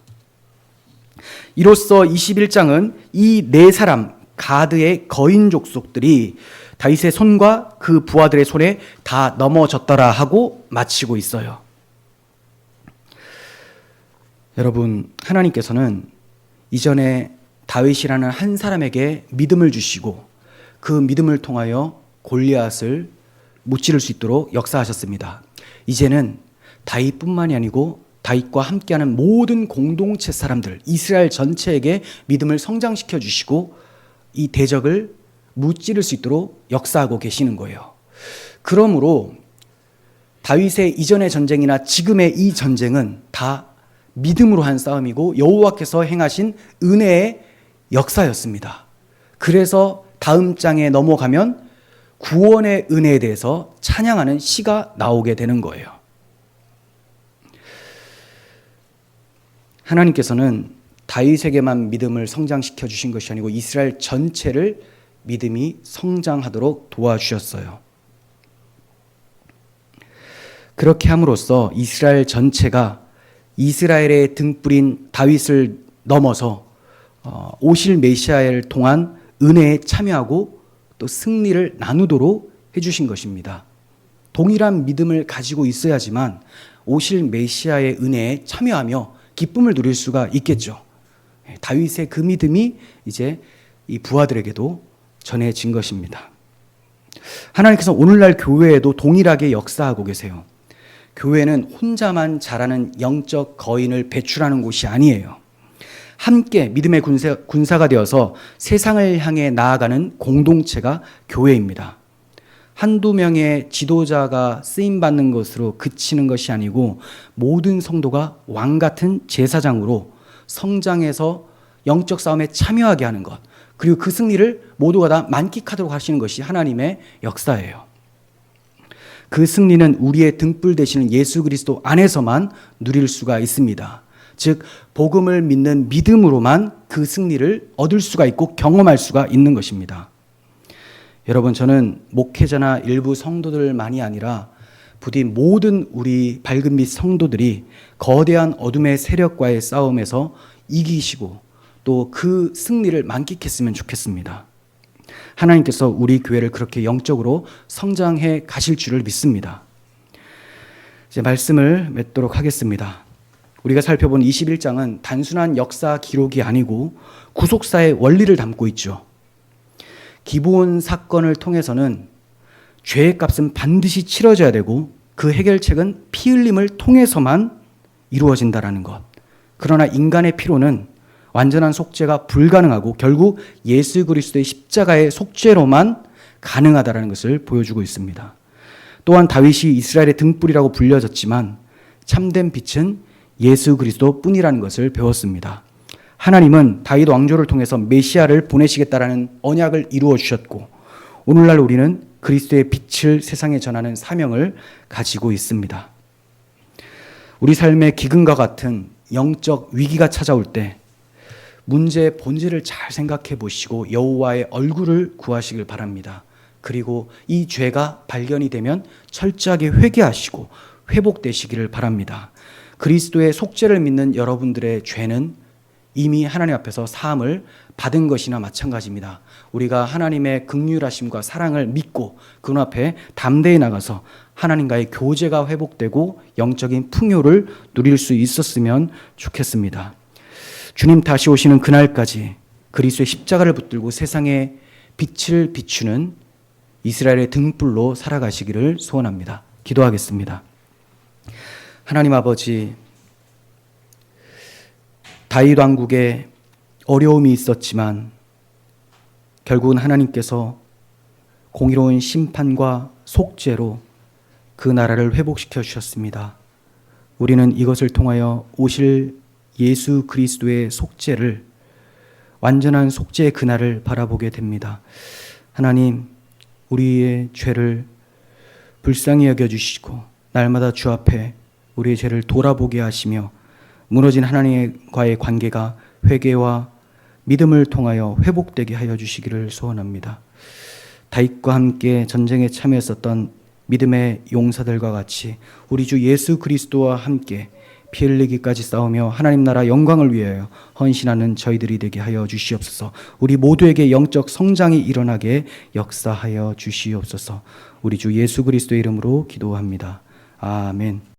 이로써 21장은 이 네 사람 가드의 거인 족속들이 다윗의 손과 그 부하들의 손에 다 넘어졌더라 하고 마치고 있어요. 여러분, 하나님께서는 이전에 다윗이라는 한 사람에게 믿음을 주시고 그 믿음을 통하여 골리앗을 무찌를 수 있도록 역사하셨습니다. 이제는 다윗뿐만이 아니고 다윗과 함께하는 모든 공동체 사람들, 이스라엘 전체에게 믿음을 성장시켜 주시고 이 대적을 무찌를 수 있도록 역사하고 계시는 거예요. 그러므로 다윗의 이전의 전쟁이나 지금의 이 전쟁은 다 믿음으로 한 싸움이고 여호와께서 행하신 은혜의 역사였습니다. 그래서 다음 장에 넘어가면 구원의 은혜에 대해서 찬양하는 시가 나오게 되는 거예요. 하나님께서는 다윗에게만 믿음을 성장시켜 주신 것이 아니고 이스라엘 전체를 믿음이 성장하도록 도와주셨어요. 그렇게 함으로써 이스라엘 전체가 이스라엘의 등불인 다윗을 넘어서 오실 메시아를 통한 은혜에 참여하고 또 승리를 나누도록 해주신 것입니다. 동일한 믿음을 가지고 있어야지만 오실 메시아의 은혜에 참여하며 기쁨을 누릴 수가 있겠죠. 다윗의 그 믿음이 이제 이 부하들에게도 전해진 것입니다. 하나님께서 오늘날 교회에도 동일하게 역사하고 계세요. 교회는 혼자만 자라는 영적 거인을 배출하는 곳이 아니에요. 함께 믿음의 군사가 되어서 세상을 향해 나아가는 공동체가 교회입니다. 한두 명의 지도자가 쓰임받는 것으로 그치는 것이 아니고 모든 성도가 왕같은 제사장으로 성장해서 영적 싸움에 참여하게 하는 것, 그리고 그 승리를 모두가 다 만끽하도록 하시는 것이 하나님의 역사예요. 그 승리는 우리의 등불 되시는 예수 그리스도 안에서만 누릴 수가 있습니다. 즉 복음을 믿는 믿음으로만 그 승리를 얻을 수가 있고 경험할 수가 있는 것입니다. 여러분, 저는 목회자나 일부 성도들만이 아니라 부디 모든 우리 밝은 빛 성도들이 거대한 어둠의 세력과의 싸움에서 이기시고 또 그 승리를 만끽했으면 좋겠습니다. 하나님께서 우리 교회를 그렇게 영적으로 성장해 가실 줄을 믿습니다. 이제 말씀을 맺도록 하겠습니다. 우리가 살펴본 21장은 단순한 역사 기록이 아니고 구속사의 원리를 담고 있죠. 기브온 사건을 통해서는 죄의 값은 반드시 치러져야 되고 그 해결책은 피 흘림을 통해서만 이루어진다라는 것. 그러나 인간의 피로는 완전한 속죄가 불가능하고 결국 예수 그리스도의 십자가의 속죄로만 가능하다는 것을 보여주고 있습니다. 또한 다윗이 이스라엘의 등불이라고 불려졌지만 참된 빛은 예수 그리스도뿐이라는 것을 배웠습니다. 하나님은 다윗 왕조를 통해서 메시아를 보내시겠다라는 언약을 이루어 주셨고 오늘날 우리는 그리스도의 빛을 세상에 전하는 사명을 가지고 있습니다. 우리 삶의 기근과 같은 영적 위기가 찾아올 때 문제의 본질을 잘 생각해 보시고 여호와의 얼굴을 구하시길 바랍니다. 그리고 이 죄가 발견이 되면 철저하게 회개하시고 회복되시기를 바랍니다. 그리스도의 속죄를 믿는 여러분들의 죄는 이미 하나님 앞에서 사함을 받은 것이나 마찬가지입니다. 우리가 하나님의 긍휼하심과 사랑을 믿고 그 눈앞에 담대히 나가서 하나님과의 교제가 회복되고 영적인 풍요를 누릴 수 있었으면 좋겠습니다. 주님 다시 오시는 그날까지 그리스도의 십자가를 붙들고 세상에 빛을 비추는 이스라엘의 등불로 살아가시기를 소원합니다. 기도하겠습니다. 하나님 아버지, 다윗 왕국에 어려움이 있었지만 결국은 하나님께서 공의로운 심판과 속죄로 그 나라를 회복시켜 주셨습니다. 우리는 이것을 통하여 오실 예수 그리스도의 속죄를, 완전한 속죄의 그날을 바라보게 됩니다. 하나님, 우리의 죄를 불쌍히 여겨주시고 날마다 주 앞에 우리의 죄를 돌아보게 하시며 무너진 하나님과의 관계가 회개와 믿음을 통하여 회복되게 하여 주시기를 소원합니다. 다윗과 함께 전쟁에 참여했었던 믿음의 용사들과 같이 우리 주 예수 그리스도와 함께 피 흘리기까지 싸우며 하나님 나라 영광을 위하여 헌신하는 저희들이 되게 하여 주시옵소서. 우리 모두에게 영적 성장이 일어나게 역사하여 주시옵소서. 우리 주 예수 그리스도의 이름으로 기도합니다. 아멘.